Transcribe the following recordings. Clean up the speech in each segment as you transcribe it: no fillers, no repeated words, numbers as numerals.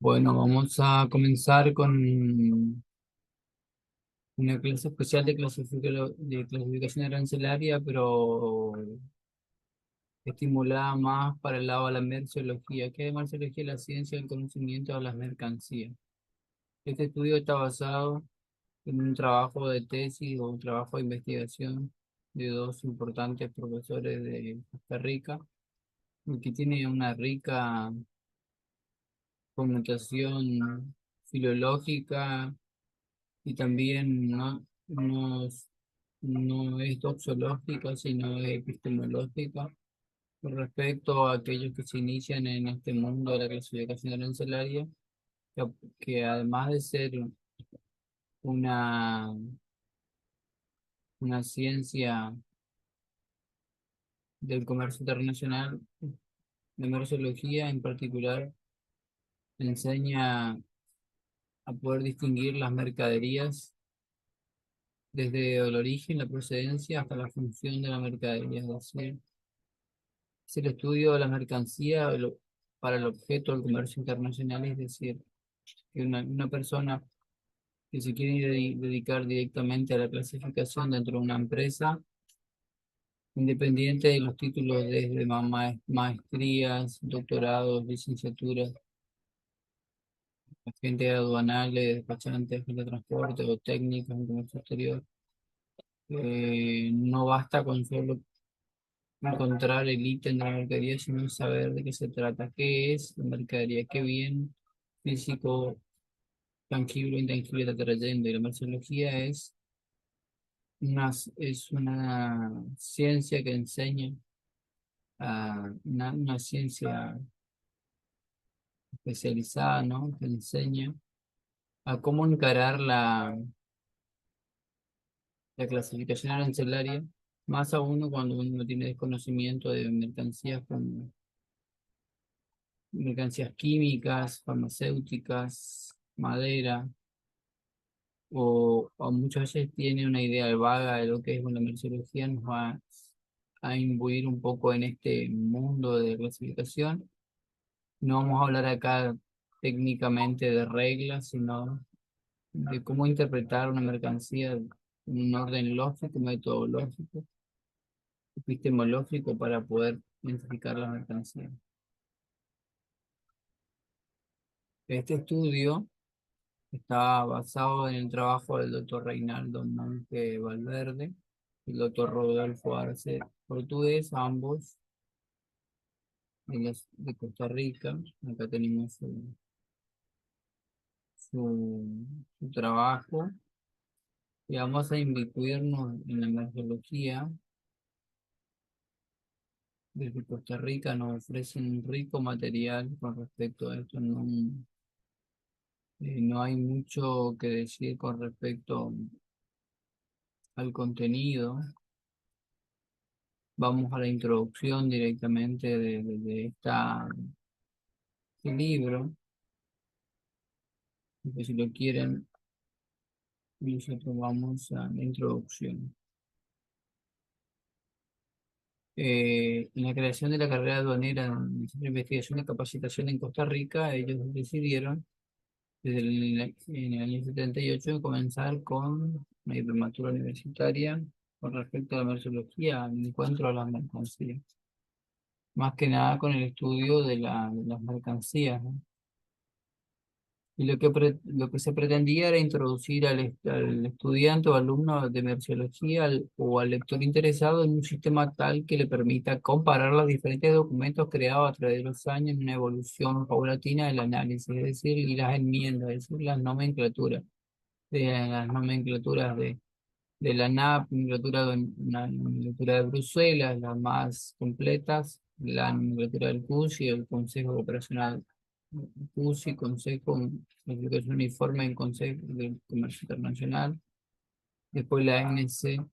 Bueno, vamos a comenzar con una clase especial de clasificación arancelaria, pero estimulada más para el lado de la merciología. ¿Qué es merciología? La ciencia del conocimiento de las mercancías. Este estudio está basado en un trabajo de tesis o un trabajo de investigación de dos importantes profesores de Costa Rica, y que tiene una rica connotación filológica y también no es doxológica, sino es epistemológica con respecto a aquellos que se inician en este mundo de la clasificación arancelaria, que, que además de ser una, una ciencia del comercio internacional, la merciología en particular enseña a poder distinguir las mercaderías desde el origen, la procedencia hasta la función de la mercadería, es decir, es el estudio de la mercancía para el objeto del comercio internacional, es decir, que una persona que se quiere dedicar directamente a la clasificación dentro de una empresa, independiente de los títulos desde maestrías, doctorados, licenciaturas, agentes aduanales, despachantes, agentes de transporte o técnicos en comercio exterior, no basta con solo encontrar el ítem de la mercadería, sino saber de qué se trata, qué es la mercadería, qué bien físico, tangible o intangible está trayendo. Y la mercadología es una ciencia que enseña, una ciencia especializada, ¿no? Que enseña a cómo encarar la clasificación arancelaria, más aún cuando uno no tiene desconocimiento de mercancías como mercancías químicas, farmacéuticas, madera, o muchas veces tiene una idea vaga de lo que es una merciología, nos va a imbuir un poco en este mundo de clasificación. No vamos a hablar acá técnicamente de reglas, sino de cómo interpretar una mercancía en un orden lógico, metodológico, epistemológico para poder identificar la mercancía. Este estudio está basado en el trabajo del doctor Reinaldo Monge Valverde y el doctor Rodolfo Arce, portugués, ambos de Costa Rica. Acá tenemos su trabajo y vamos a incluirnos en la mercadología. Desde Costa Rica nos ofrecen un rico material con respecto a esto. No hay mucho que decir con respecto al contenido. Vamos a la introducción directamente de este libro, que si lo quieren, nosotros vamos a la introducción. En la creación de la carrera aduanera en el Centro de Investigación y Capacitación en Costa Rica, ellos decidieron, en el año 78, comenzar con una diplomatura universitaria con respecto a la merciología, al encuentro a las mercancías, más que nada con el estudio de las mercancías, ¿no? Y lo que se pretendía era introducir al estudiante o alumno de merciología o al lector interesado en un sistema tal que le permita comparar los diferentes documentos creados a través de los años en una evolución paulatina del análisis, es decir, y las enmiendas, es decir, las nomenclaturas de la NAP, una nomenclatura de Bruselas, las más completas, la nomenclatura del CUS y el Consejo Operacional CUSI, Consejo de Educación Uniforme en Consejo del Comercio Internacional, después la ANC,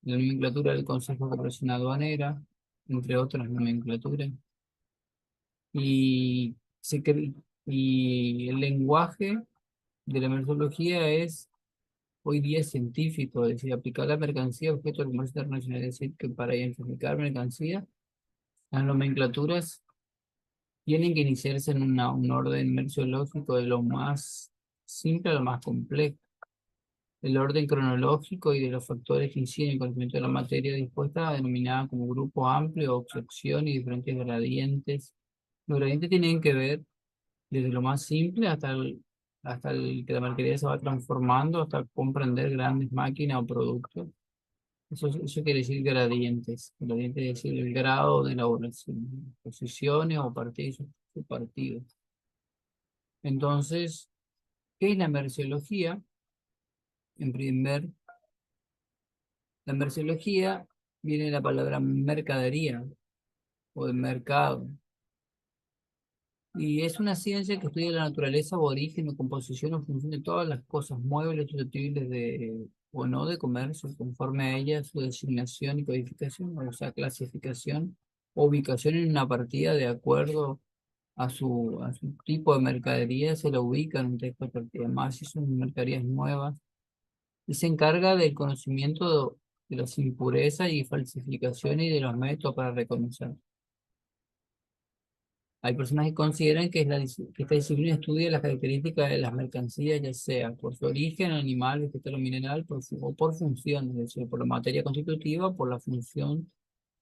la nomenclatura del Consejo de Cooperación Aduanera, entre otras nomenclaturas, y, y el lenguaje de la mercadología es hoy día científico, es decir, aplicar la mercancía objeto del comercio internacional, es decir, que para identificar mercancía, las nomenclaturas tienen que iniciarse en un orden merciológico de lo más simple a lo más complejo. El orden cronológico y de los factores que inciden en el conocimiento de la materia dispuesta, denominada como grupo amplio, obstrucción y diferentes gradientes. Los gradientes tienen que ver desde lo más simple hasta el que la mercadería se va transformando, hasta comprender grandes máquinas o productos. Eso quiere decir gradientes. Gradientes es decir el grado de elaboración, posiciones o partidos, subpartidos. Entonces, ¿qué es la merciología? En primer, la merciología viene de la palabra mercadería o de mercado. Y es una ciencia que estudia la naturaleza o origen o composición o función de todas las cosas muebles susceptibles de o no de comercio, conforme a ella su designación y codificación, o sea, clasificación o ubicación en una partida de acuerdo a su tipo de mercadería, se la ubica en un texto de partida. Más si son mercaderías nuevas, y se encarga del conocimiento de las impurezas y falsificaciones y de los métodos para reconocer. Hay personas que consideran que, que esta disciplina estudia las características de las mercancías, ya sea por su origen, animal, vegetal o mineral, o por función, es decir, por la materia constitutiva, por la función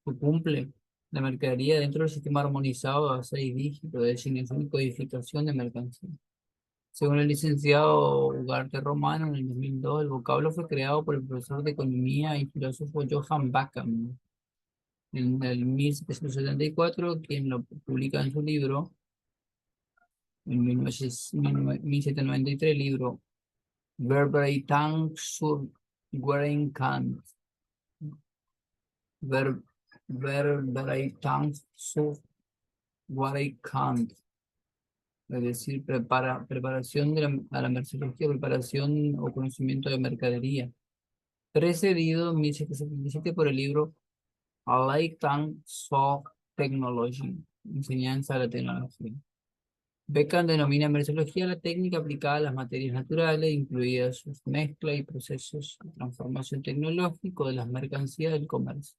que cumple la mercadería dentro del sistema armonizado a 6 dígitos de designación y codificación de mercancías. Según el licenciado Ugarte Romano, en el 2002, el vocablo fue creado por el profesor de economía y filósofo Johann Backham en el 1774, quien lo publica en su libro, en 1793, el libro Verbreitung zur Warenkunde. Ver, Verbreitung zur Warenkunde. Es decir, preparación a la mercedología, preparación o conocimiento de mercadería, precedido en 1777 por el libro A Lifetime of Technology, enseñanza de la tecnología. Beckham denomina mercedología la técnica aplicada a las materias naturales, incluidas su mezcla y procesos de transformación tecnológico de las mercancías del comercio.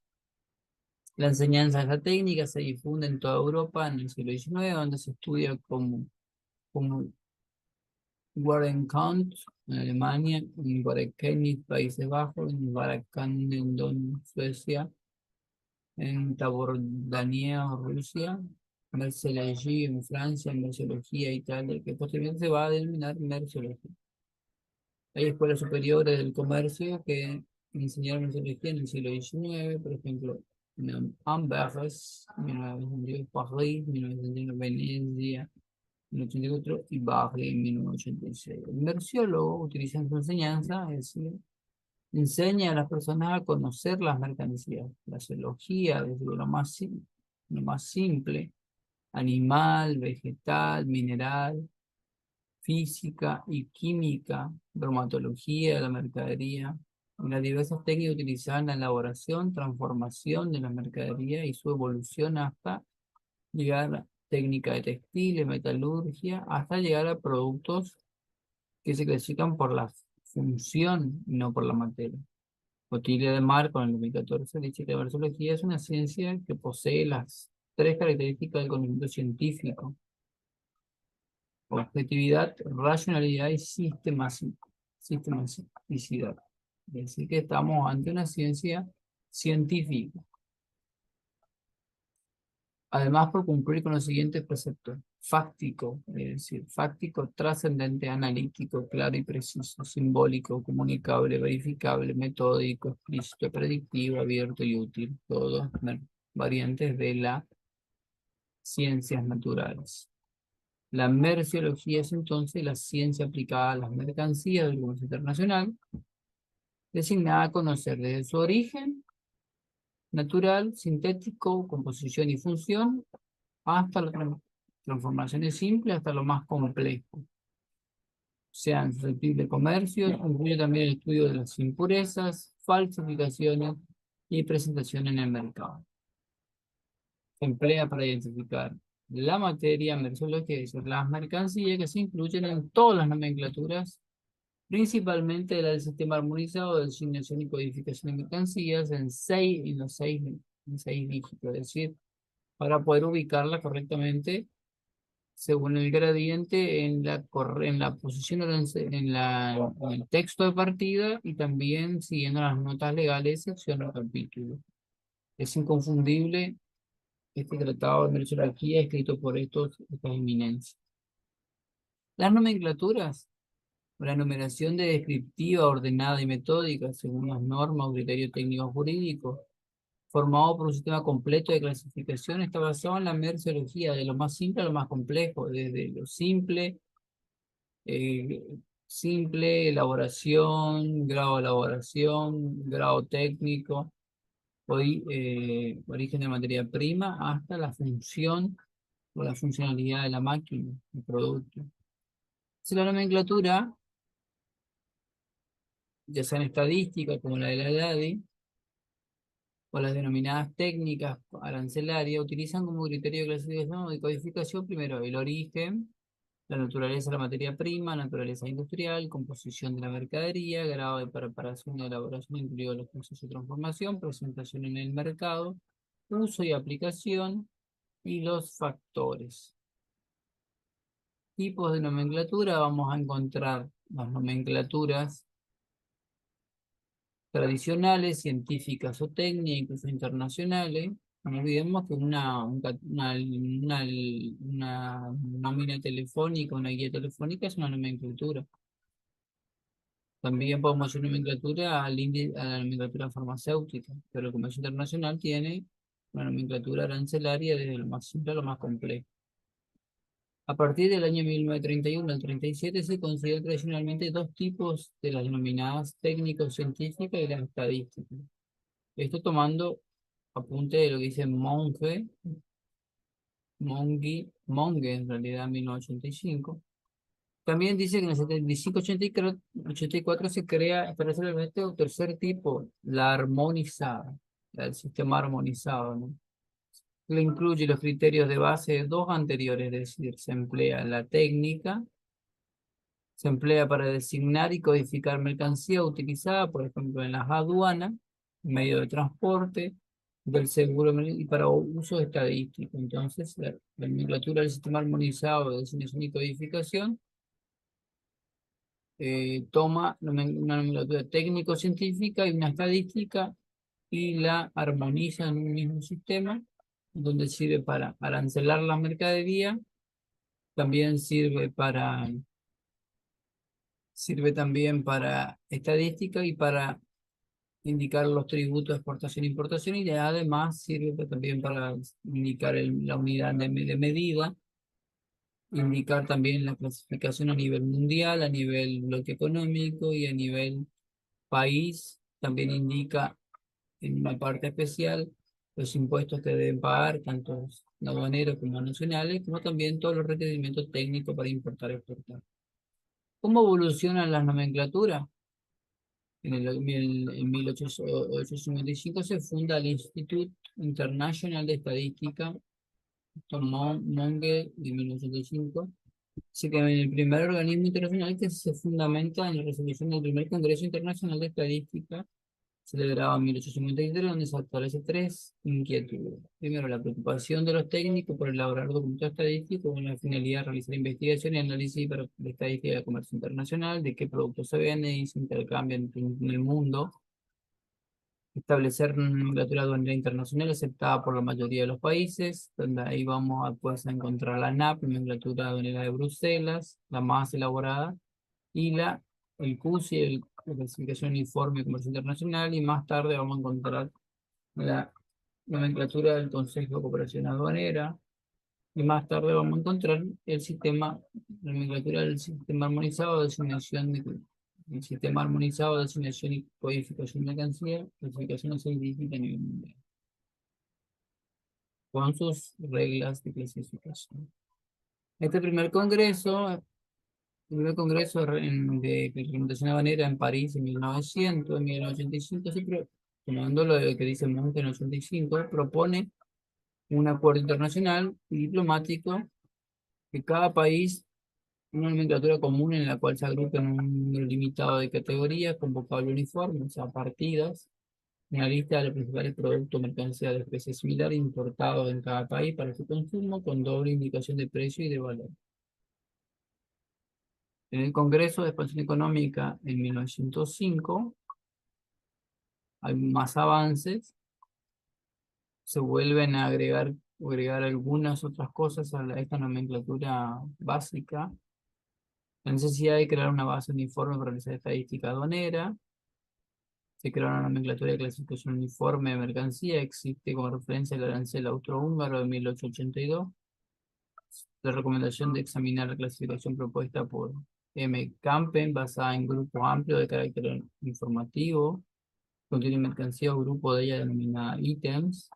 La enseñanza de esta técnica se difunde en toda Europa en el siglo XIX, donde se estudia como Warenkunde en Alemania, en Warenkenny, Países Bajos, en Warenkanendon, Suecia, en Tabordania, Rusia, Mercellegi en Francia, Merceología, Italia, que posteriormente se va a denominar Merceología. Hay escuelas superiores del comercio que enseñaron Merceología en el siglo XIX, por ejemplo, en Amberes, 1922, París, 1921, Venecia, 1984 y Bari en 1986. El merciólogo utiliza en su enseñanza, es decir, enseña a las personas a conocer las mercancías, la zoología, desde lo más simple, animal, vegetal, mineral, física y química, bromatología, la mercadería, y las diversas técnicas utilizadas en la elaboración, transformación de la mercadería y su evolución hasta llegar a técnica de textiles, metalurgia, hasta llegar a productos que se clasifican por la función y no por la materia. Otilia de Mar, con el 2014, dice que la versología es una ciencia que posee las tres características del conocimiento científico: objetividad, racionalidad y sistematicidad. Es decir, que estamos ante una ciencia científica. Además, por cumplir con los siguientes preceptos: fáctico, es decir, fáctico, trascendente, analítico, claro y preciso, simbólico, comunicable, verificable, metódico, explícito, predictivo, abierto y útil, todos variantes de las ciencias naturales. La merciología es entonces la ciencia aplicada a las mercancías del comercio internacional, designada a conocer desde su origen natural, sintético, composición y función, hasta las transformaciones simples, hasta lo más complejo. Sean susceptibles de comercio, incluye también el estudio de las impurezas, falsificaciones y presentación en el mercado. Se emplea para identificar la materia merceología, es decir, las mercancías que se incluyen en todas las nomenclaturas, principalmente la del sistema armonizado de designación y codificación de mercancías en seis dígitos, es decir, para poder ubicarla correctamente según el gradiente en la posición en el texto de partida y también siguiendo las notas legales, sección o capítulo. Es inconfundible este tratado de merceología escrito por estas eminencias. Las nomenclaturas, o la numeración de descriptiva, ordenada y metódica según las normas o criterios técnicos jurídicos, formado por un sistema completo de clasificación, está basado en la merceología, de lo más simple a lo más complejo, desde lo eh, simple, elaboración, grado técnico, origen de materia prima, hasta la función o la funcionalidad de la máquina, el producto. Si la nomenclatura, ya sea en estadística como la de la DADI, o las denominadas técnicas arancelarias, utilizan como criterio de clasificación o de codificación primero el origen, la naturaleza de la materia prima, naturaleza industrial, composición de la mercadería, grado de preparación y elaboración, incluidos los procesos de transformación, presentación en el mercado, uso y aplicación, y los factores. Tipos de nomenclatura, vamos a encontrar las nomenclaturas tradicionales, científicas o técnicas, incluso internacionales. No olvidemos que una nómina telefónica, una guía telefónica es una nomenclatura. También podemos hacer nomenclatura a la nomenclatura farmacéutica, pero el comercio internacional tiene una nomenclatura arancelaria desde lo más simple a lo más complejo. A partir del año 1931 al 37 se consideran tradicionalmente dos tipos de las denominadas técnico-científicas y las estadísticas. Esto tomando apunte de lo que dice Monge en realidad en 1985. También dice que en el 75-84 se crea, establece el tercer tipo, la armonizada, el sistema armonizado, ¿no? Que incluye los criterios de base de dos anteriores, es decir, se emplea la técnica, se emplea para designar y codificar mercancía utilizada, por ejemplo, en las aduanas, medio de transporte, del seguro y para uso estadístico. Entonces, la nomenclatura del sistema armonizado de designación y codificación toma una nomenclatura técnico-científica y una estadística y la armoniza en un mismo sistema, donde sirve para arancelar la mercadería, también sirve también para estadística y para indicar los tributos de exportación e importación, y además sirve también para indicar la unidad de medida, indicar también la clasificación a nivel mundial, a nivel bloque económico y a nivel país. También indica en una parte especial los impuestos que deben pagar, tanto aduaneros como nacionales, como también todos los requerimientos técnicos para importar y exportar. ¿Cómo evolucionan las nomenclaturas? En 1855 se funda el Instituto Internacional de Estadística, tomó Monge de 1905. Así que el primer organismo internacional que se fundamenta en la resolución del primer Congreso Internacional de Estadística, celebrado en 1853, donde se establece tres inquietudes. Primero, la preocupación de los técnicos por elaborar documentos estadísticos con la finalidad de realizar investigación y análisis de estadística de comercio internacional, de qué productos se venden y se intercambian en el mundo. Establecer una nomenclatura aduanera internacional aceptada por la mayoría de los países, donde ahí vamos a, pues, a encontrar la NAP, nomenclatura aduanera de Bruselas, la más elaborada, y el CUSI, la clasificación uniforme de comercio internacional, y más tarde vamos a encontrar la nomenclatura del Consejo de Cooperación Aduanera, y más tarde vamos a encontrar la nomenclatura del sistema armonizado de designación el sistema armonizado de designación y codificación de mercancía, clasificación científica a nivel mundial, con sus reglas de clasificación. Este primer congreso de reglamentación aduanera en París en 1900, en 1985, siempre tomando lo que dice Monge en 85, propone un acuerdo internacional y diplomático que cada país una nomenclatura común en la cual se agrupen un número limitado de categorías con vocablo uniforme, o sea, partidas, una lista de los principales productos o mercancías de especie similar importados en cada país para su consumo con doble indicación de precio y de valor. En el Congreso de Expansión Económica en 1905 hay más avances, se vuelven a agregar algunas otras cosas a esta nomenclatura básica. La necesidad de crear una base uniforme para realizar estadística aduanera. Se creó una nomenclatura de clasificación uniforme de mercancía. Existe como referencia el arancel austrohúngaro de 1882. La recomendación de examinar la clasificación propuesta por M. Campen, basada en grupo amplio de carácter informativo. Contiene mercancía o grupo de ella denominada ítems.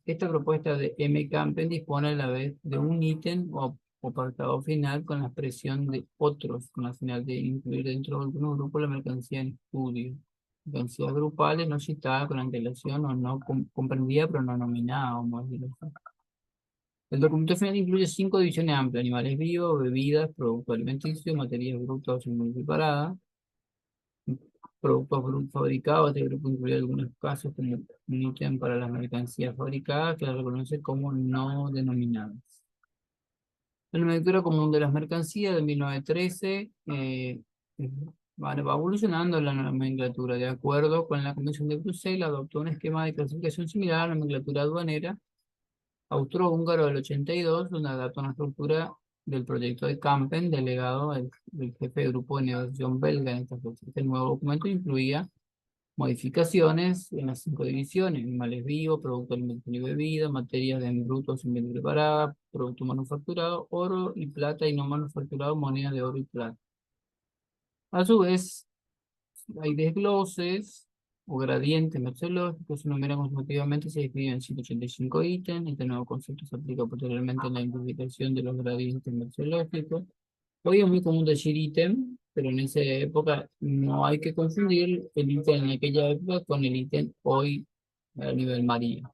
Esta propuesta de M. Campen dispone a la vez de un ítem o apartado final con la expresión de otros, con la final de incluir dentro de algún grupo la mercancía en estudio. Mercancías grupales no citadas con antelación o no comprendida pero no nominada, vamos a decirlo así. El documento final incluye 5 divisiones amplias: animales vivos, bebidas, productos alimenticios, materias brutas y muy preparadas, productos fabricados. Este grupo incluye algunos casos como un ítem para las mercancías fabricadas que las reconoce como no denominadas. La nomenclatura común de las mercancías de 1913 va evolucionando la nomenclatura. De acuerdo con la Convención de Bruselas, adoptó un esquema de clasificación similar a la nomenclatura aduanera austrohúngaro del 82, donde adapta una estructura del proyecto de Campen, delegado del jefe de grupo de negociación belga en esta fecha. Este nuevo documento incluía modificaciones en las 5 divisiones: animales vivos, productos alimenticios y bebidas, materias de brutos y bien preparadas, producto manufacturado, oro y plata y no manufacturado, monedas de oro y plata. A su vez, hay desgloses o gradientes metodológicos, se enumeran consecutivamente y se describen 185 ítems. Este nuevo concepto se aplica posteriormente en la identificación de los gradientes metodológicos. Hoy es muy común decir ítem, pero en esa época no hay que confundir el ítem en aquella época con el ítem hoy a nivel María.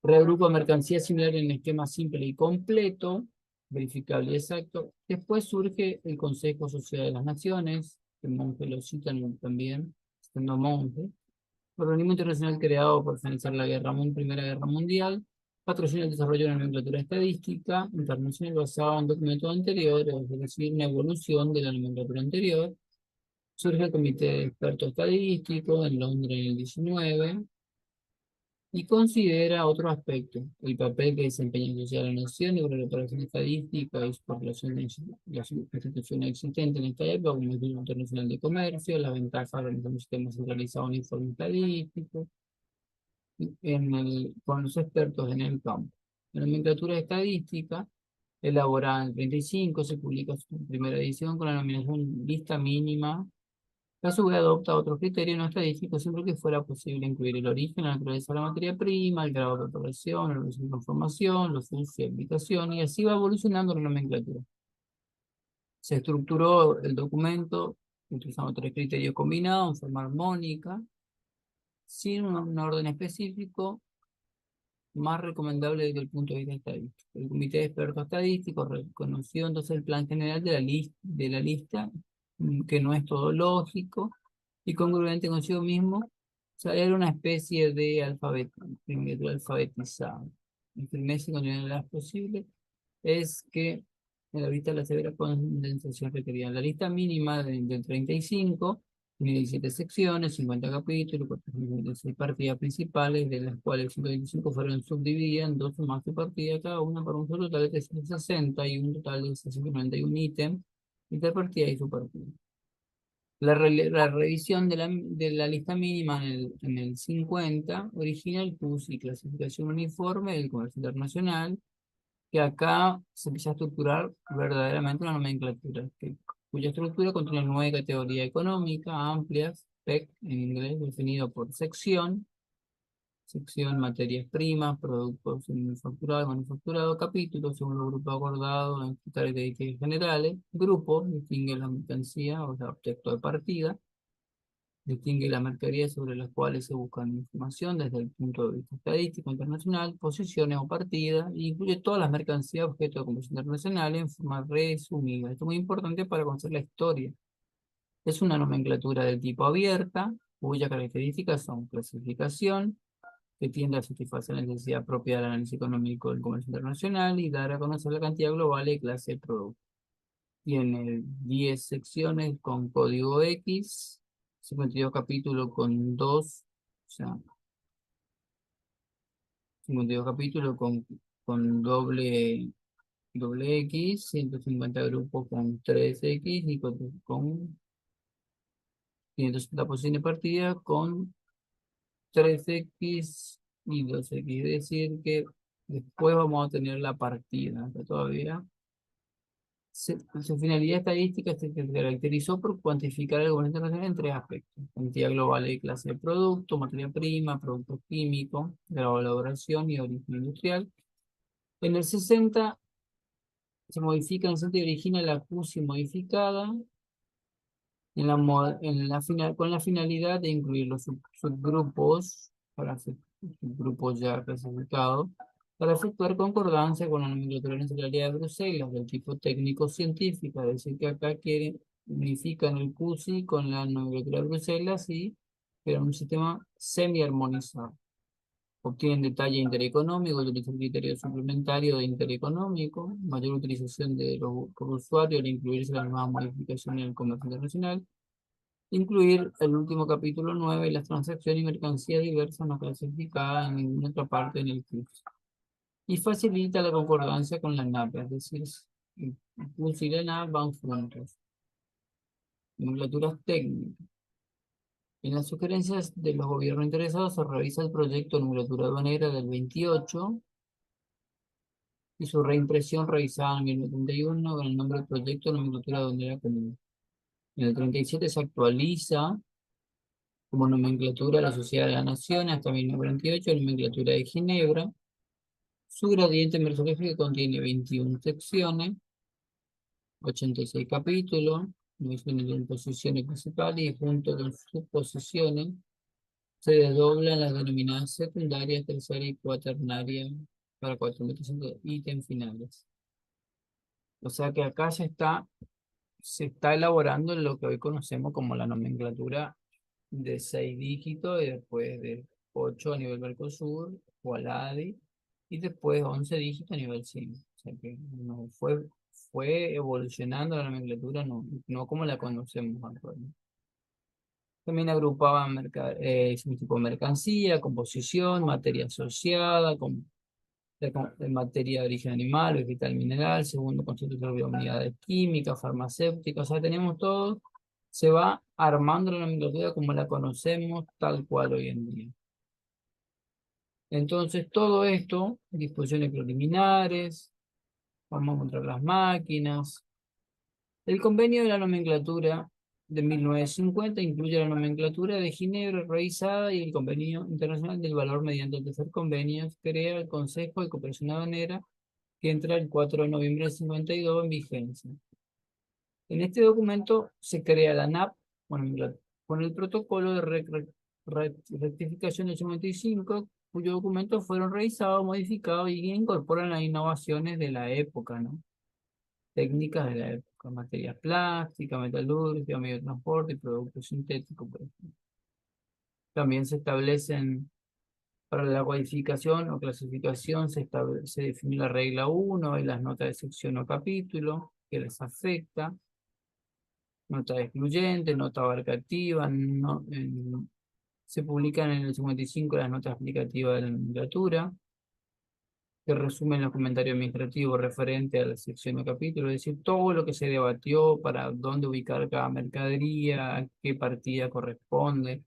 Reagrupa mercancías similares en esquema simple y completo, verificable y exacto. Después surge el Consejo Social de las Naciones, que monje lo citan también, siendo monje. Organismo internacional creado para finalizar la Primera Guerra Mundial. Patrocina el desarrollo de una nomenclatura estadística internacional basada en documentos anteriores, es decir, una evolución de la nomenclatura anterior. Surge el Comité de Expertos Estadísticos en Londres en el 19 y considera otro aspecto: el papel que desempeña la sociedad de la nación y la preparación estadística y su correlación de las instituciones existentes en esta época, como el Instituto Internacional de Comercio, las ventajas de organizar un sistema centralizado uniforme estadístico, con los expertos en el campo. La nomenclatura estadística, elaborada en el 35, se publica su primera edición con la denominación lista mínima. A su vez adopta otros criterios no estadísticos siempre que fuera posible incluir el origen, la naturaleza de la materia prima, el grado de preparación, la relación de información, los usos y aplicación, y así va evolucionando la nomenclatura. Se estructuró el documento utilizando 3 criterios combinados en forma armónica, sin un orden específico, más recomendable desde el punto de vista estadístico. El Comité de Expertos Estadísticos reconoció entonces el plan general de la lista, que no es todo lógico y congruente consigo mismo. O sea, era una especie de alfabetizado. El primer y continuidad posible es que en la vista de la severa condensación requerida. La lista mínima del 35 tiene 17 secciones, 50 capítulos, 456 partidas principales, de las cuales 125 fueron subdivididas en 2 o más partidas cada una, para un solo total de 360 y un total de 691 ítems, interpartidas y subpartidas. La revisión de la lista mínima en el 50 origina el PUS y clasificación uniforme del comercio internacional, que acá se empieza a estructurar verdaderamente una nomenclatura, cuya estructura contiene 9 categorías económicas amplias, PEC en inglés, definido por sección materias primas, productos manufacturados, capítulos según los grupos acordados en características generales, grupo, distingue la mercancía, o sea, objeto de partida, distingue las mercaderías sobre las cuales se busca información desde el punto de vista estadístico internacional, posiciones o partidas, e incluye todas las mercancías objeto de comercio internacional en forma resumida. Esto es muy importante para conocer la historia Es una nomenclatura de tipo abierta, cuyas características son clasificación, que tiende a satisfacer la necesidad propia del análisis económico del comercio internacional y dar a conocer la cantidad global y clase de productos. Tiene 10 secciones con código X, 52 capítulos con 2, o sea, 52 capítulos con doble X, 150 grupos con 3X y con 560 posiciones de partida con 3X y 2X. Es decir, que después vamos a tener la partida, que todavía. Su finalidad estadística se caracterizó por cuantificar el comercio internacional en tres aspectos: cantidad global y clase de producto, materia prima, productos químicos, grado de elaboración y origen industrial. En el 60 se modifica, en el 60 y origina la CUSI modificada con la finalidad de incluir los subgrupos, subgrupos ya clasificados, para efectuar concordancia con la nomenclatura en Secretaría de Bruselas del tipo técnico-científica, es decir, que acá unifican el CUSI con la nomenclatura de Bruselas y crean un sistema semi-armonizado. Obtienen detalle intereconómico, utilizan criterios suplementarios de intereconómico, mayor utilización por usuario al incluirse las nuevas modificaciones en el comercio internacional, incluir el último capítulo 9, las transacciones y mercancías diversas no clasificadas en ninguna otra parte en el curso. Y facilita la concordancia con la NAP, es decir, el curso y la NAP van juntos. Nomenclaturas técnicas. En las sugerencias de los gobiernos interesados se revisa el proyecto de nomenclatura aduanera del 28 y su reimpresión revisada en 1931 con el nombre del proyecto de nomenclatura aduanera común. En el 37 se actualiza como nomenclatura de la Sociedad de las Naciones hasta 1948, nomenclatura de Ginebra. Su gradiente mersológico contiene 21 secciones, 86 capítulos, en posiciones principales y junto con sus posiciones se desdoblan las denominadas secundarias, terciarias y cuaternarias para 4.300 ítems finales. O sea que acá se está elaborando lo que hoy conocemos como la nomenclatura de 6 dígitos y después de 8 a nivel Mercosur o ALADI y después 11 dígitos a nivel CIM. O sea que no fue evolucionando la nomenclatura, no como la conocemos actualmente. También agrupaban tipo mercancía, composición, materia asociada, de materia de origen animal, vegetal, mineral, segundo concepto de unidades químicas, farmacéuticas, o sea, tenemos todo, se va armando la nomenclatura como la conocemos tal cual hoy en día. Entonces, todo esto, disposiciones preliminares, vamos a encontrar las máquinas. El convenio de la nomenclatura de 1950 incluye la nomenclatura de Ginebra revisada y el convenio internacional del valor mediante el tercer convenio crea el Consejo de Cooperación Aduanera que entra el 4 de noviembre del 52 en vigencia. En este documento se crea la NAP con el protocolo de rectificación del 55, cuyos documentos fueron revisados, modificados y incorporan las innovaciones de la época, ¿no? Técnicas de la época, materias plásticas, metalurgia, medio de transporte y productos sintéticos, por ejemplo. También se establecen, para la codificación o clasificación, se define la regla 1 y las notas de sección o capítulo que les afecta, nota excluyente, nota abarcativa, se publican en el 55 las notas explicativas de la nomenclatura, que resumen los comentarios administrativos referentes a la sección o capítulo, es decir, todo lo que se debatió para dónde ubicar cada mercadería, a qué partida corresponde,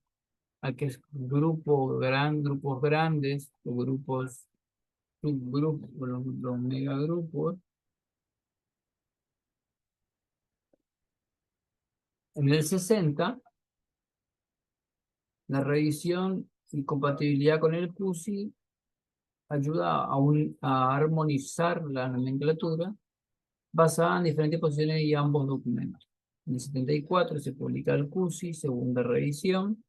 a qué grupos grandes, o grupos, subgrupos, los megagrupos. En el 60 la revisión y compatibilidad con el CUSI ayuda a armonizar la nomenclatura basada en diferentes posiciones de ambos documentos. En el 74 se publica el CUSI, segunda revisión,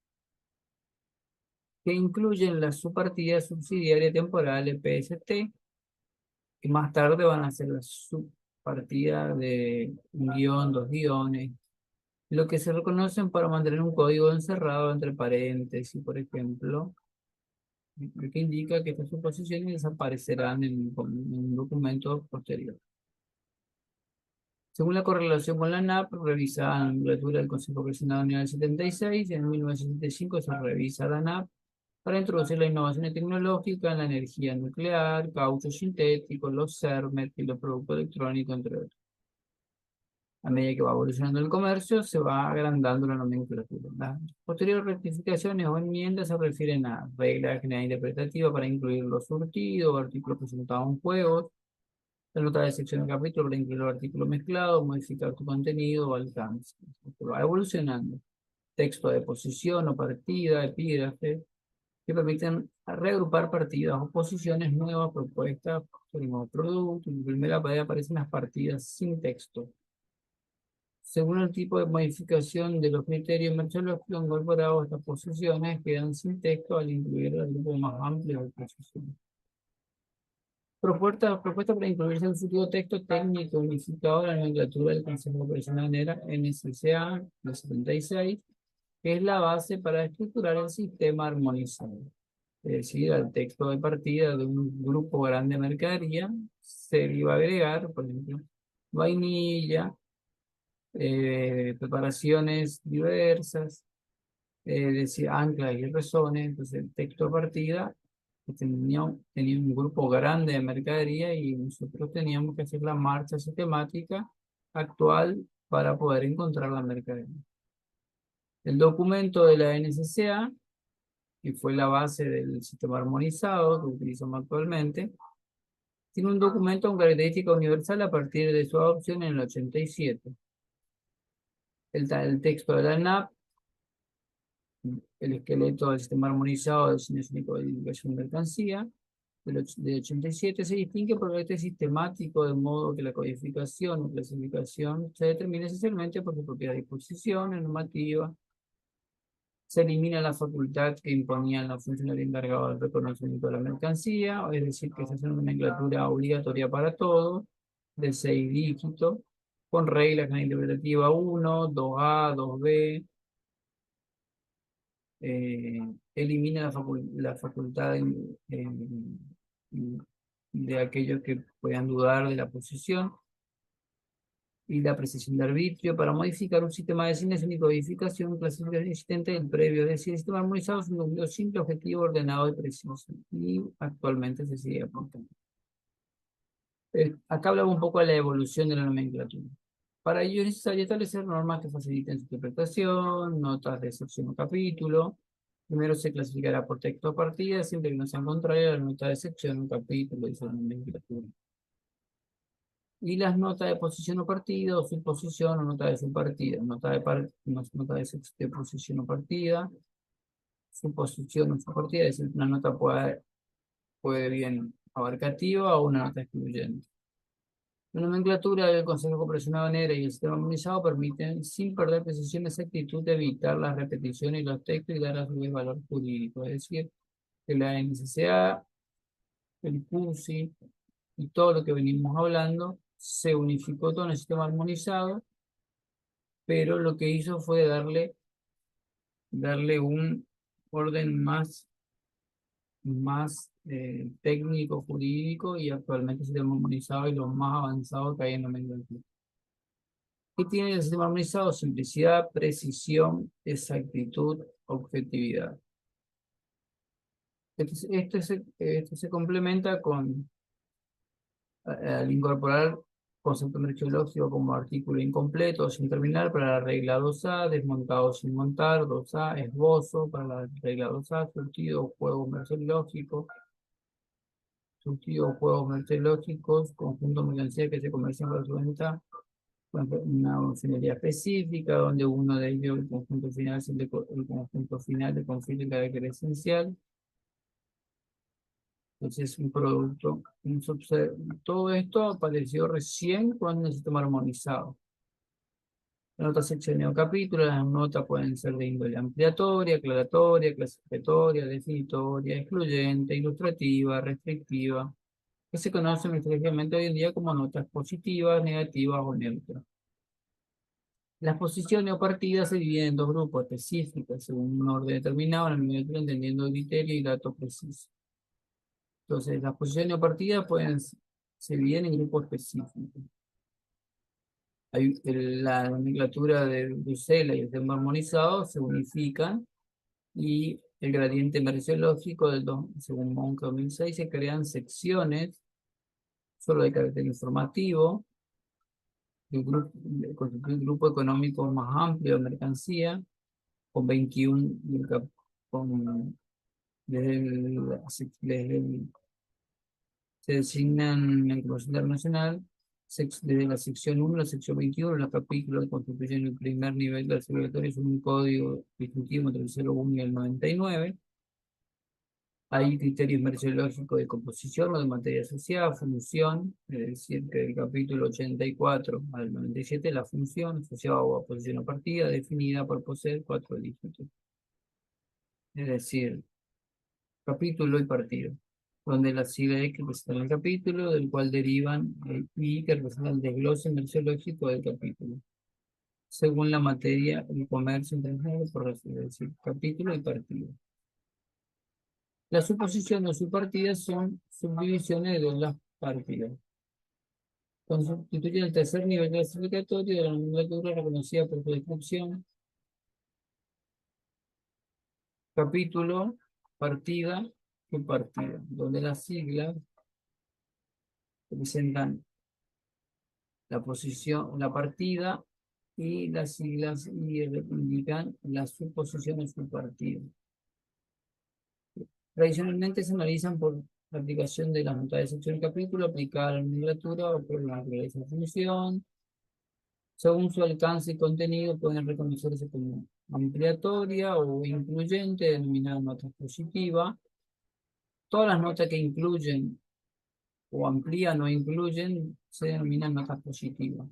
que incluyen las subpartidas subsidiarias temporales PST, que más tarde van a ser las subpartidas de un guión, dos guiones, lo que se reconocen para mantener un código encerrado entre paréntesis, por ejemplo, lo que indica que estas suposiciones desaparecerán en un documento posterior. Según la correlación con la NAP, revisada la nomenclatura del Consejo Presionado en el 76, en 1975 se revisa la NAP para introducir la innovación tecnológica en la energía nuclear, caucho sintético, los CERMET y los productos electrónicos, entre otros. A medida que va evolucionando el comercio, se va agrandando la nomenclatura. Las posteriores rectificaciones o enmiendas se refieren a reglas general interpretativa para incluir los surtidos, artículos presentados en juegos, la nota de sección de capítulo para incluir los artículos mezclados, modificar tu contenido o alcance. Esto va evolucionando. Texto de posición o partida, epígrafe, que permiten reagrupar partidas o posiciones nuevas propuestas por el nuevo producto. En primera pantalla aparecen las partidas sin texto. Según el tipo de modificación de los criterios merchológicos incorporados, estas posiciones quedan sin texto al incluir el grupo más amplio de posiciones. Propuesta para incluirse el futuro texto técnico unificado de la nomenclatura del Consejo Operacional NSCA de 76, que es la base para estructurar el sistema armonizado. Es decir, al texto de partida de un grupo grande de mercadería se le iba a agregar, por ejemplo, vainilla, preparaciones diversas, decía anclas y resones. Entonces el texto de partida tenía un grupo grande de mercadería y nosotros teníamos que hacer la marcha sistemática actual para poder encontrar la mercadería. El documento de la NSCA, que fue la base del sistema armonizado que utilizamos actualmente, tiene un documento con característica universal a partir de su adopción en el 87. El texto de la NAP, el esqueleto del sistema armonizado de diseño único de identificación de mercancía, de 87, se distingue por carácter sistemático, de modo que la codificación o clasificación se determina esencialmente por su propia disposición normativa. Se elimina la facultad que imponían los funcionarios encargados del reconocimiento de la mercancía, es decir, que se hace una nomenclatura obligatoria para todos, de 6 dígitos, con reglas en interpretativa 1, 2A, 2B. Elimina la facultad de aquellos que puedan dudar de la posición y la precisión de arbitrio para modificar un sistema de designación y codificación clasificación existente del previo. Es decir, el sistema armonizado es un número simple, objetivo, ordenado y preciso. Y actualmente se sigue apuntando. Acá hablamos un poco de la evolución de la nomenclatura. Para ello es necesario establecer normas que faciliten su interpretación, notas de sección o capítulo. Primero se clasificará por texto o partida, siempre que no sean contrarias a la nota de sección o capítulo, dice la nomenclatura. Y las notas de posición o partida, o subposición o nota de subpartida. Nota de posición o partida, subposición o subpartida, es decir, una nota puede bien abarcativa o una nota excluyente. La nomenclatura del Consejo Operacional Negra y el sistema armonizado permiten, sin perder precisión y exactitud, evitar las repeticiones y los textos y dar a su vez valor jurídico. Es decir, que la NCCA, el CUSI y todo lo que venimos hablando se unificó todo en el sistema armonizado, pero lo que hizo fue darle un orden más técnico, jurídico, y actualmente el sistema armonizado y lo más avanzado que hay en nomenclatura. ¿Qué tiene el sistema armonizado? Simplicidad, precisión, exactitud, objetividad. Esto se complementa al incorporar concepto merchológico como artículo incompleto sin terminar para la regla 2A, desmontado sin montar, 2A, esbozo para la regla 2A, surtido, juegos merchológicos, surtido, juegos merchológicos, conjunto de mercancía que se comercian para su venta, una funcionalidad específica, donde uno de ellos, el conjunto final, el conjunto final de confiere el carácter esencial. Entonces, un producto, todo esto apareció recién con el sistema armonizado. La nota secciones o capítulos, las notas pueden ser de índole ampliatoria, aclaratoria, clasificatoria, definitoria, excluyente, ilustrativa, restrictiva, que se conocen respectivamente hoy en día como notas positivas, negativas o neutras. Las posiciones o partidas se dividen en dos grupos específicos, según un orden determinado, en el minuto entendiendo el criterio y datos precisos. Entonces, las posiciones o partidas se dividen en grupos específicos. La nomenclatura de Bruselas y el tema armonizado se unifican y el gradiente merciológico según Monk 2006 se crean secciones solo de carácter informativo, constituye un grupo económico más amplio de mercancía, con 21, con, desde se designan en comercio internacional desde la sección 1 a la sección 21, los capítulos que constituyen el primer nivel del observatorio es un código distintivo entre el 01 y el 99. Hay criterios merceológicos de composición o de materia asociada, función, es decir, que del capítulo 84 al 97, la función asociada a posición o partida definida por poseer 4 dígitos. Es decir, capítulo y partido, donde la sigla X representa el capítulo, del cual derivan el Y que representa el desglose merceológico del capítulo, según la materia del comercio internacional, es decir, capítulo y partido. Las suposiciones o subpartidas son subdivisiones de las partidas. Constituyen el tercer nivel clasificatorio de la nomenclatura reconocida por su descripción, capítulo, partida, subpartida, donde las siglas representan la posición, la partida y las siglas y indican las subposiciones subpartidas. Tradicionalmente se analizan por la aplicación de las notas de sección y capítulo aplicada a la nomenclatura o por la naturaleza de función. Según su alcance y contenido, pueden reconocerse como ampliatoria o incluyente, denominada nota positiva. Todas las notas que incluyen o amplían o incluyen se denominan notas positivas.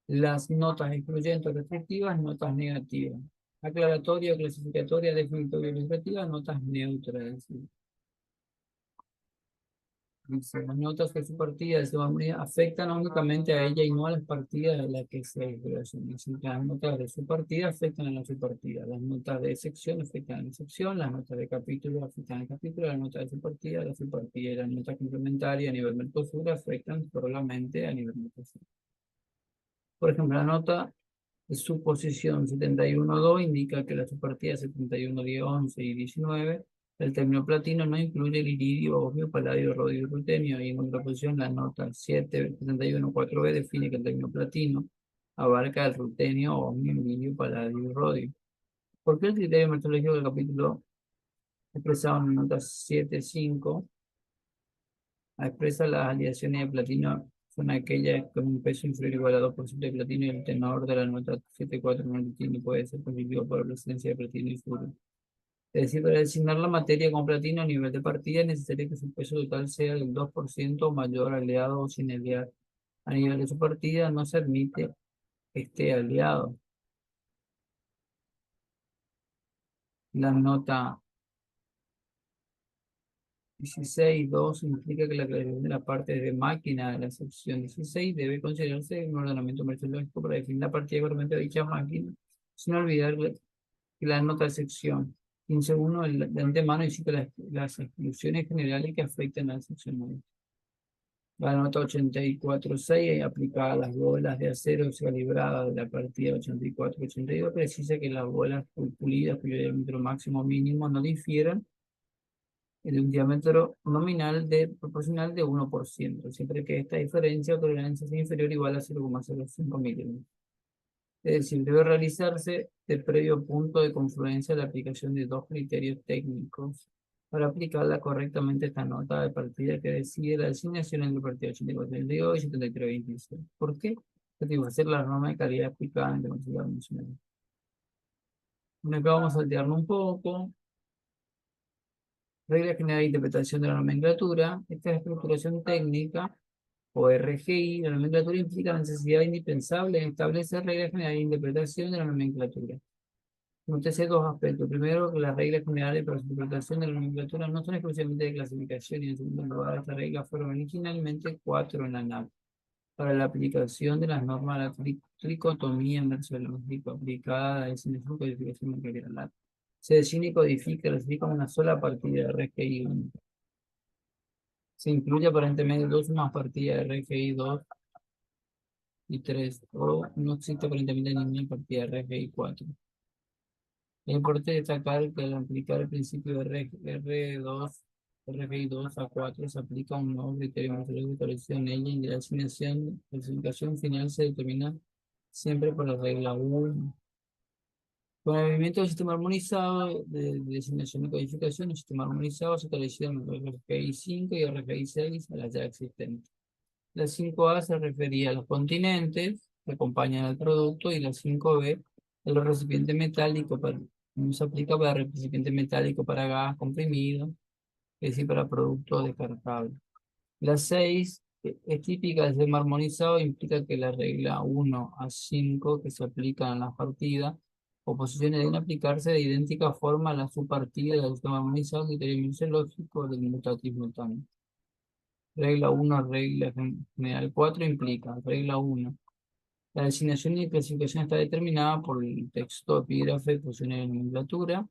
Las notas excluyentes o restrictivas, notas negativas. Aclaratoria o clasificatoria, definitoria o ilustrativa, notas neutras. Es decir, las notas de su partida de su memoria afectan únicamente a ella y no a las partidas de las que se relacionan. Las notas de su partida afectan a la subpartida, las notas de sección afectan a la sección, las notas de capítulo afectan al capítulo, las notas de subpartida a la subpartida y las notas complementarias a nivel Mercosur afectan solamente a nivel Mercosur. Por ejemplo, la nota de suposición 71.2 indica que la subpartida 71.10, 11 y 19 el término platino no incluye el iridio, osmio, paladio, rodio y rutenio, y en contraposición la nota 7.71.4b define que el término platino abarca el rutenio, osmio, iridio, paladio y rodio. ¿Por qué el criterio metodológico del capítulo expresado en la nota 7.5 expresa las aleaciones de platino son aquellas con un peso inferior o igual a 2% de platino y el tenor de la nota 7.4 no tiene puede ser positivo por la presencia de platino y fluoruro? Es decir, para designar la materia con platino a nivel de partida es necesario que su peso total sea del 2% o mayor, aliado o sin aliar. A nivel de su partida no se admite este aliado. La nota 16.2 implica que la creación de la parte de máquina de la sección 16 debe considerarse un ordenamiento merceológico para definir la partida correspondiente a dicha máquina, sin olvidar que la nota de sección 15.1 de antemano indica las exclusiones generales que afectan a la sección 9. La nota 84.6, aplicada a las bolas de acero calibradas de la partida 84-82, precisa que las bolas pulidas cuyo diámetro máximo o mínimo no difieran de un diámetro nominal proporcional de 1%, siempre que esta diferencia o tolerancia sea inferior o igual a 0,05 milímetros. Es decir, debe realizarse el previo punto de confluencia de la aplicación de dos criterios técnicos para aplicarla correctamente esta nota de partida que decide la designación entre partida 84.32 y 73.26. ¿Por qué? Satisfacer la norma de calidad aplicada en la Universidad Nacional. Bueno, acá vamos a saltearlo un poco. Regla general de interpretación de la nomenclatura. Esta estructuración técnica o RGI, la nomenclatura implica la necesidad indispensable de establecer reglas generales de interpretación de la nomenclatura. Nótese dos aspectos. Primero, que las reglas generales para su interpretación de la nomenclatura no son exclusivamente de clasificación, y en segundo lugar, estas reglas fueron originalmente 4 en la NAP. para la aplicación de las normas de la tricotomía merceológica aplicada a designación y codificación material. Se designa y codifica, clasifica una sola partida de RGI 1. Se incluye aparentemente dos o más partidas de RGI 2 y 3, o no existe aparentemente ninguna partida de RGI 4. Es importante destacar que al aplicar el principio de R2, RGI 2 a 4 se aplica un nuevo criterio metodológico establecido en ella y la asignación, la clasificación final se determina siempre por la regla 1. Con el movimiento del sistema armonizado de designación y codificación, el sistema armonizado se establece en RGI 5 y RGI 6 a las ya existentes. La 5A se refería a los continentes que acompañan al producto y la 5B a los recipientes metálicos. No se aplica para recipiente metálico para gas comprimido, es decir, para productos descartables. La 6 es típica del sistema armonizado, implica que la regla 1 a 5 que se aplican en las partidas o posiciones deben aplicarse de idéntica forma a la subpartida del sistema armonizado, criterio lógico del mutatismo también. Regla 1, regla general 4 implica, regla 1. La designación y clasificación está determinada por el texto, epígrafe, posición de nomenclatura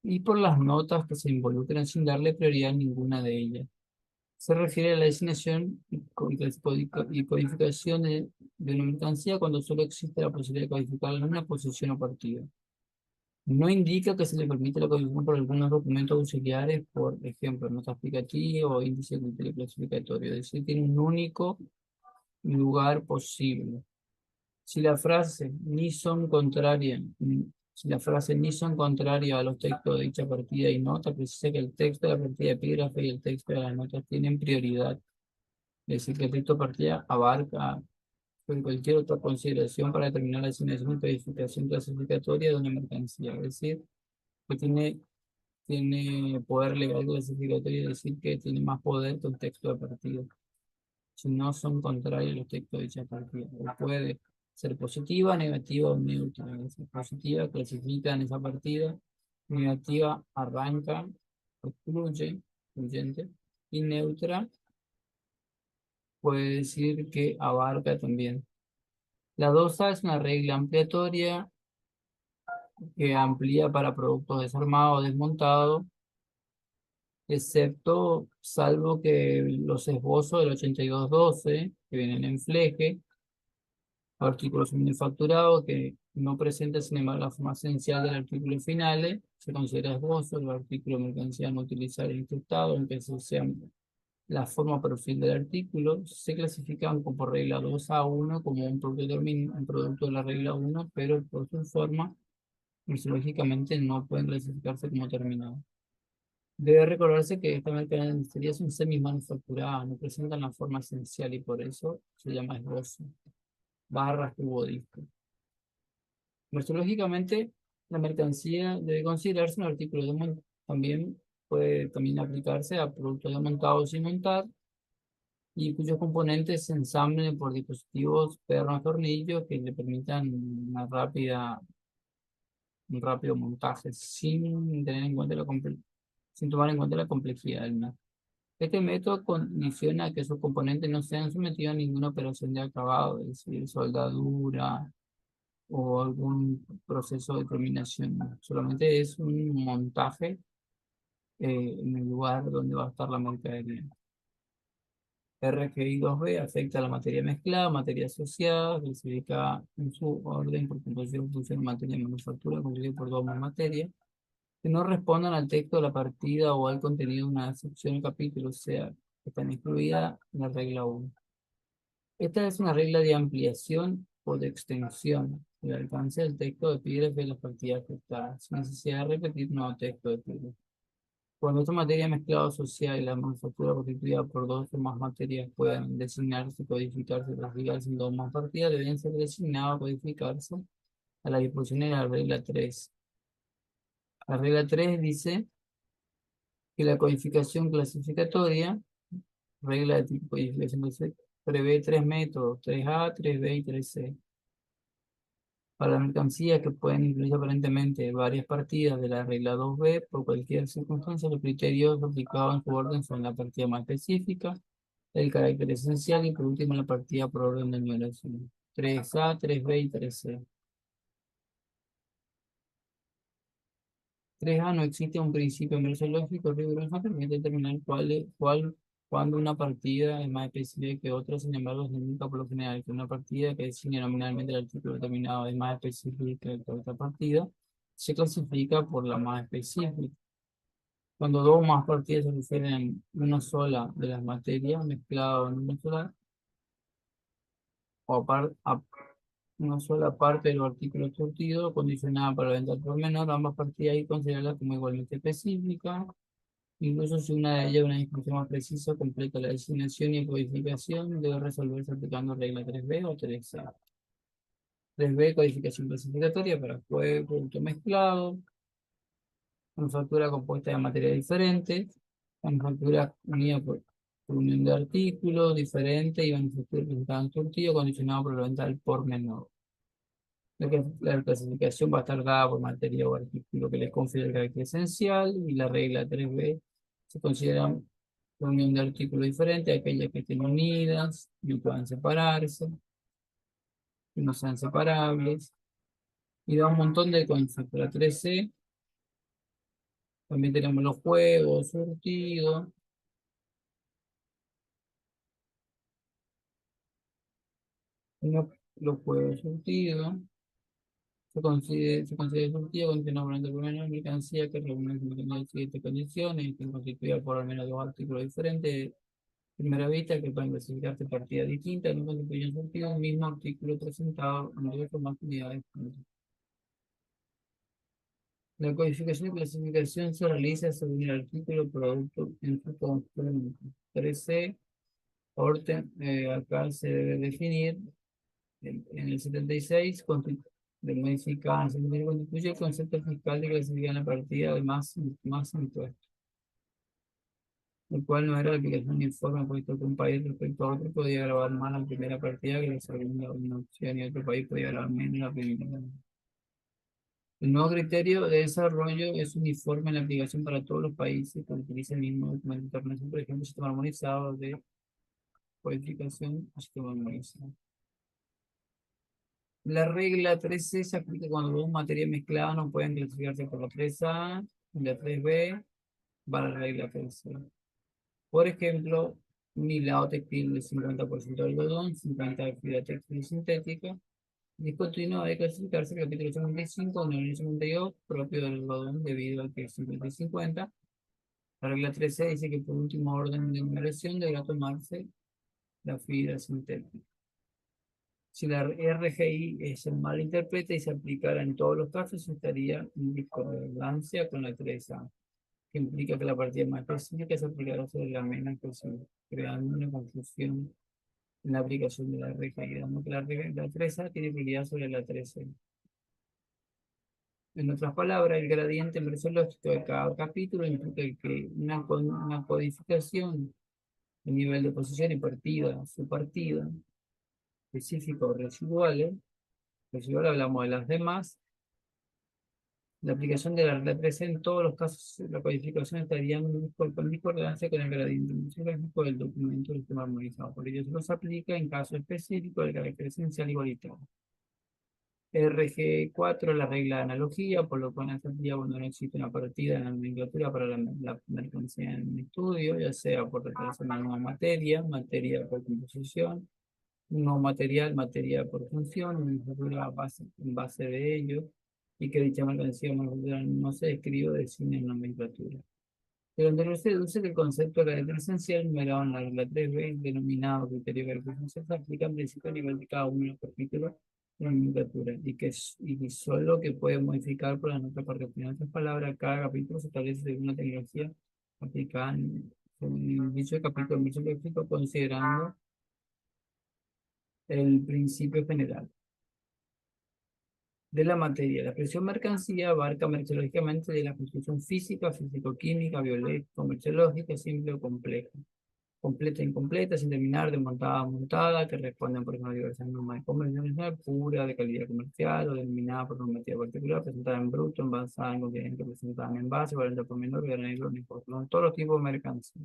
y por las notas que se involucran sin darle prioridad a ninguna de ellas. Se refiere a la designación y codificación de una mercancía cuando solo existe la posibilidad de codificarla en una posición o partida. No indica que se le permite la codificación por algunos documentos auxiliares, por ejemplo, nota explicativa o índice de criterio clasificatorio, es decir, tiene un único lugar posible. Si la frase ni son contrarias, si la frase ni son contrarias a los textos de dicha partida y nota, precisa que el texto de la partida epígrafe y el texto de las notas tienen prioridad. Es decir, que el texto de partida abarca cualquier otra consideración para determinar la asignación y codificación clasificatoria de una mercancía. Es decir, que tiene poder legal clasificatorio, es decir, que tiene más poder que un texto de partida. Si no son contrarios los textos de dicha partida. O puede ser positiva, negativa o neutra. Si es positiva, clasifica en esa partida. Negativa, arranca, excluye, excluyente. Y neutra puede decir que abarca también. La 2A es una regla ampliatoria que amplía para productos desarmados o desmontados, excepto, salvo que los esbozos del 8212, que vienen en fleje, artículos manufacturados que no presentan, sin embargo, la forma esencial del artículo final, se considera esbozo, el artículo mercancía no utilizar en este estado, aunque eso sea la forma perfil del artículo, se clasifican por regla 2A1 como un producto de la regla 1, pero por su forma, lógicamente no pueden clasificarse como terminado. Debe recordarse que esta mercancía son semi-manufacturadas, no presentan la forma esencial y por eso se llama esbozo. Barras, tubo, disco. Morfológicamente, la mercancía debe considerarse un artículo de montaje. También puede también aplicarse a productos desmontados sin montar y cuyos componentes se ensamblen por dispositivos pernos tornillos que le permitan un rápido montaje sin tener en cuenta sin tomar en cuenta la complejidad del mismo. Este método condiciona que sus componentes no sean sometidos a ninguna operación de acabado, es decir, soldadura o algún proceso de terminación. Solamente es un montaje en el lugar donde va a estar la mercadería. RGI 2B afecta a la materia mezclada, materia asociada, clasifica en su orden por composición, función, materia, manufactura, constituido por dos más materias, que no respondan al texto de la partida o al contenido de una sección o capítulo, o sea, que están incluidas en la regla 1. Esta es una regla de ampliación o de extensión del alcance del texto de epígrafe de las partidas afectadas, sin necesidad de repetir un nuevo texto de epígrafe. Cuando esta materia mezclada asociada y la manufactura constituida por dos o más materias puedan designarse, codificarse y clasificarse en dos o más partidas, deben ser designados o codificarse a la disposición de la regla 3. La regla 3 dice que la codificación clasificatoria, regla de tipo codificación clasificatoria, prevé tres métodos, 3A, 3B y 3C. Para las mercancías que pueden incluir aparentemente varias partidas de la regla 2B, por cualquier circunstancia, los criterios aplicados en su orden son la partida más específica, el carácter esencial y por último la partida por orden de numeración. 3A, 3B y 3C. 3A no existe un principio merceológico riguroso que permite determinar cuándo una partida es más específica que otra. Sin embargo, se indica por lo general que una partida que define nominalmente el artículo determinado es más específica que otra partida, se clasifica por la más específica. Cuando dos o más partidas se refieren a una sola de las materias mezcladas en una sola o a una sola parte del artículo surtido condicionada para la venta al por menor, ambas partidas hay que considerarlas como igualmente específicas. Incluso si una de ellas es una discusión más precisa, completa la designación y codificación, debe resolverse aplicando regla 3B o 3C. 3B, codificación clasificatoria para juego, producto mezclado, manufactura compuesta de materias diferentes, manufactura unida por unión de artículos diferentes y manufactura presentada en surtido condicionado por la venta al por menor. La clasificación va a estar dada por materia o artículo que les confiere el carácter esencial y la regla 3B se considera la unión de artículos diferentes, aquellas que estén unidas, no puedan separarse, que no sean separables, y da un montón de conceptos. La 3C, también tenemos los juegos, surtido, los juegos surtido. Se considera surtido cuando tiene una primera mercancía que reúne las siguientes condiciones, y que constituida por al menos dos artículos diferentes. Primera vista, que pueden clasificarse partidas distintas, no constituyen surtido un mismo artículo presentado en dos o más unidades. La codificación y clasificación se realiza según el artículo producto en su conjunto. 13, orden, acá se debe definir en el 76, de modificar, se constituye el concepto fiscal de clasificar la partida de más impuestos, el cual no era la aplicación uniforme, puesto que un país respecto a otro podía grabar más la primera partida que la segunda, una opción, y otro país podía grabar menos la primera. El nuevo criterio de desarrollo es uniforme en la aplicación para todos los países que utilicen el mismo documento internacional, por ejemplo, sistema armonizado de codificación o sistema armonizado. La regla 3C se aplica cuando dos materias mezcladas no pueden clasificarse por la 3A y la 3B para la regla 3C. Por ejemplo, un hilado textil de 50% de algodón, 50% de fibra textil sintética, discontinuo debe clasificarse el capítulo 55, el 52, propio del algodón debido a que es 50 y 50. La regla 13 dice que por último orden de numeración deberá tomarse la fibra sintética. Si la RGI se malinterpreta y se aplicara en todos los casos, estaría en discordancia con la 3A, que implica que la partida más específica se aplicará sobre la menos específica, creando una confusión en la aplicación de la RGI, dando que la 3A tiene prioridad sobre la 13. En otras palabras, el gradiente merceológico de cada capítulo implica que una codificación de nivel de posición y partida, subpartida, específica o residuales, residual hablamos de las demás, la aplicación de la regla 13 en todos los casos, la codificación estaría en discordancia con el gradiente merceológico del documento del sistema armonizado. Por ello, se los aplica en caso específico del carácter esencial igualitario. RG4, la regla de analogía, por lo cual se aplica cuando no existe una partida en la nomenclatura para la mercancía en estudio, ya sea por referencia a una nueva materia, materia por composición, un nuevo material, materia por función, nomenclatura en base de ello, y que dicha mercancía o manufactura no se describe o define en nomenclatura. Pero anterior se deduce que el concepto de carácter esencial numerado en la regla 3B, denominado criterio de carácter esencial, se aplica en principio a nivel de cada uno de los capítulos de la nomenclatura y solo que puede modificar por la nota correspondiente. En otras palabras, cada capítulo se establece según una tecnología aplicada en dicho capítulo merceológico, considerando el principio general de la materia. La expresión mercancía abarca merceológicamente de la construcción física, físico-química, biológica, merceológica, simple o compleja, completa e incompleta, sin terminar, desmontada a montada, que responden por ejemplo a diversas normas de comercio nacional, pura, de calidad comercial, o denominada por normativa particular, presentada en bruto, envasada en continente, presentada en envase, valente por menor, granero, no importa, todos los tipos de mercancía.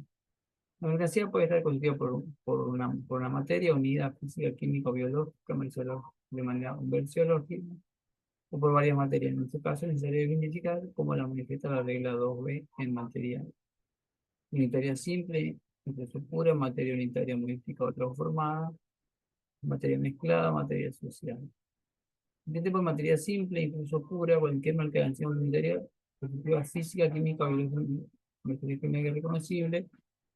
La mercancía puede estar constituida por una materia unida física, química, biológica, de manera versiológica, o por varias materias. En este caso es necesario identificar cómo la manifiesta la regla 2b en materia unitaria simple, incluso pura, materia unitaria modificada o transformada, materia mezclada, materia asociada. Este tipo de materia simple, incluso pura, cualquier mercancía unitaria, positiva física, química, biológica, materia química reconocible,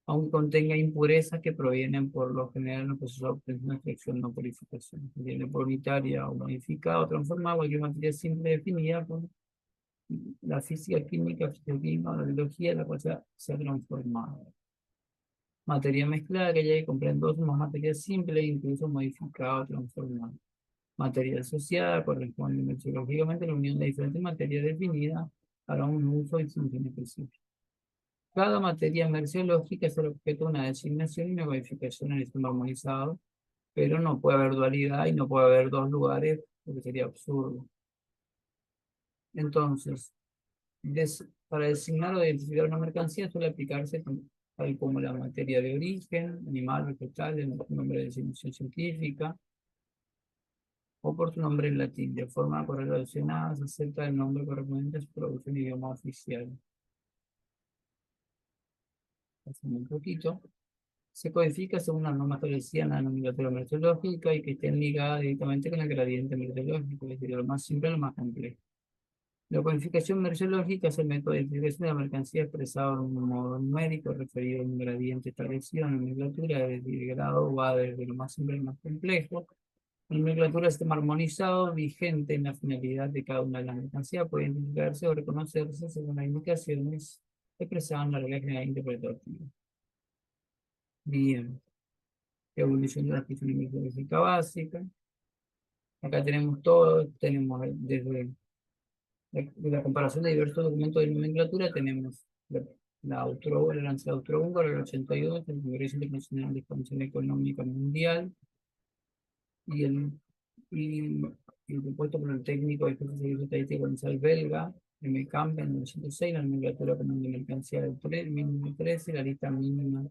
aunque contenga impurezas que provienen por lo general en el proceso de obtención, extracción, no purificación. Viene por unitaria o modificada o transformada, cualquier materia simple definida por la física, química, física, o la biología, la cual se ha transformado. Materia mezclada, aquella que comprende dos o más materias simples, incluso modificada o transformada. Materia asociada corresponde metodológicamente a la unión de diferentes materias definidas para un uso y función específica. Cada materia merciológica es el objeto de una designación y una codificación en el sistema armonizado, pero no puede haber dualidad y no puede haber dos lugares, porque sería absurdo. Entonces, para designar o identificar una mercancía suele aplicarse tal como la materia de origen, animal, vegetal, el nombre de designación científica, o por su nombre en latín. De forma correlacionada se acepta el nombre correspondiente a su producción en idioma oficial. Hacemos un poquito. Se codifica según las normas establecidas en la nomenclatura merceológica y que estén ligadas directamente con el gradiente merceológico, es decir, de lo más simple a lo más complejo. La codificación merceológica es el método de identificación de la mercancía expresado en un modo numérico referido a un gradiente establecido en la nomenclatura, es decir, el grado va desde lo más simple al más complejo. La nomenclatura es sistema armonizado vigente en la finalidad de cada una de las mercancías, puede identificarse o reconocerse según las indicaciones expresadas en la regla general interpretativa. Bien, evolución de la fisonomía biológica básica. Acá tenemos todo, tenemos desde la comparación de diversos documentos de nomenclatura, tenemos la Alianza Austrohúngara del 82, el Congreso Internacional de Expansión Económica Mundial, y el propuesto por el técnico de Servicio Estadístico Provincial belga, M. Camp, en 1906, la nomenclatura común de mercancía del 1913, la lista mínima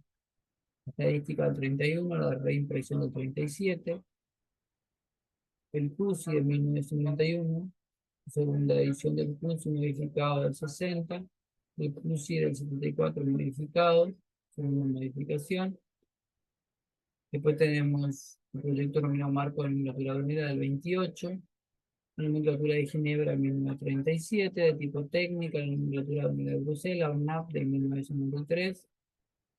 estadística del 31, la reimpresión del 37, el CUSI de 1991, segunda edición del CUSI modificado del 60, el CUSI del 74 modificado, segunda modificación. Después tenemos el proyecto nominado Marco de Nomenclatura Unida del 28, la nomenclatura de Ginebra de 1937, de tipo técnica, la nomenclatura unida de Bruselas, ONAP de 1993,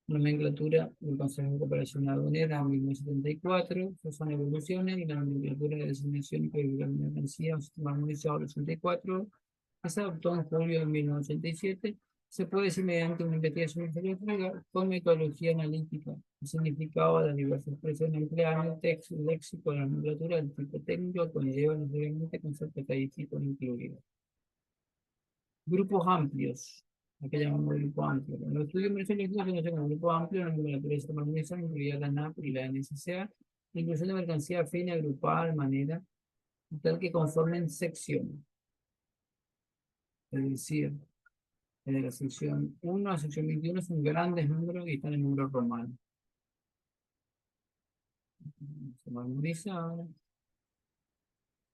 nomenclatura del Consejo de Cooperación Aduanera de 1974, esas son evoluciones, y la nomenclatura de designación y codificación de mercancía, un sistema armonizado del 84, que se adoptó en julio de 1987, se puede decir mediante una investigación electrónica con metodología analítica, el significado de las diversas expresiones empleadas en el texto, el léxico, la nomenclatura del tipo técnico conlleva necesariamente conceptos estadísticos incluidos. Grupos amplios. Aquí llamamos grupo amplio. En los estudios merceológicos se conoce como grupo amplio, la nomenclatura sistema armonizada incluida la NAP y la NSCA, la inclusión de mercancía fina agrupada de manera tal que conformen secciones. Es decir, desde la sección 1 a la sección 21 son grandes números y están en números romanos. Se armonizada.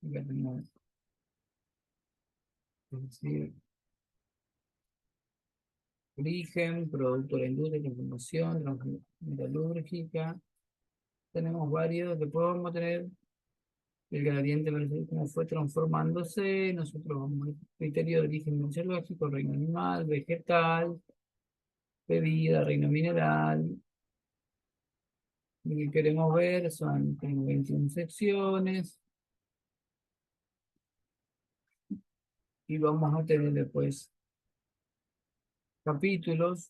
Acá tenemos, es decir, origen, producto de la industria, transformación, metalúrgica. Tenemos varios, después vamos a tener el gradiente como fue transformándose, nosotros vamos al criterio de origen fisiológico, reino animal, vegetal, bebida, reino mineral. Lo que queremos ver son como 21 secciones y vamos a tener después capítulos,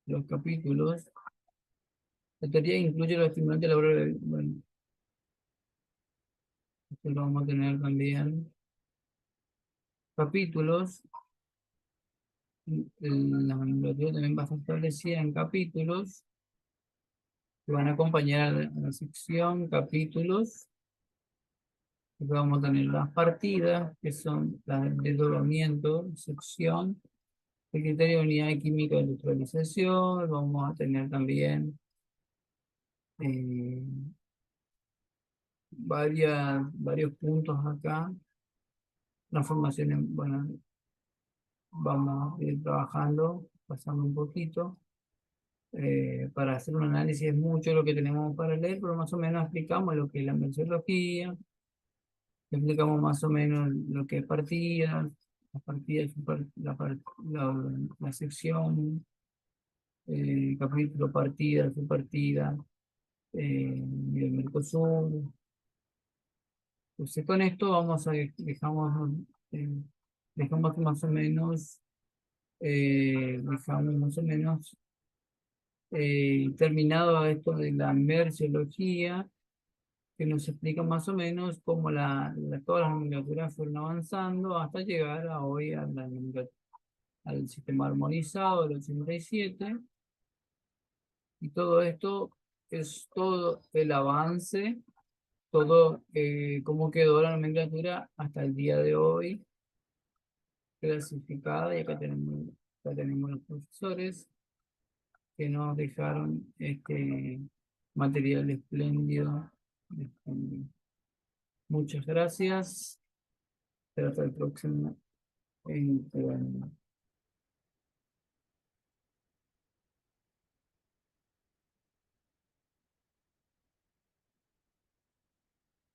los capítulos. La teoría incluye los estimulantes laborales. Bueno, esto lo vamos a tener también. Capítulos. La nomenclatura también va a estar establecida en capítulos que van a acompañar a la sección, capítulos. Después vamos a tener las partidas, que son las del desdoblamiento, sección. el criterio de unidad química de neutralización. Vamos a tener también eh, varios puntos acá. Transformaciones, bueno, vamos a ir trabajando, pasando un poquito. Para hacer un análisis es mucho lo que tenemos para leer, pero más o menos explicamos lo que es la menciología, explicamos más o menos lo que es partida, la partida, la sección, capítulo, partida, subpartida, y el Mercosur. Entonces con esto vamos a eh, dejamos más o menos, dejamos más o menos terminado esto de la merciología, que nos explica más o menos cómo todas las nomenclaturas fueron avanzando hasta llegar a hoy al sistema armonizado del 87. Y todo esto es todo el avance, todo cómo quedó la nomenclatura hasta el día de hoy, clasificada. Y acá tenemos los profesores que nos dejaron este material espléndido. Este, muchas gracias. Hasta el próximo encuentro.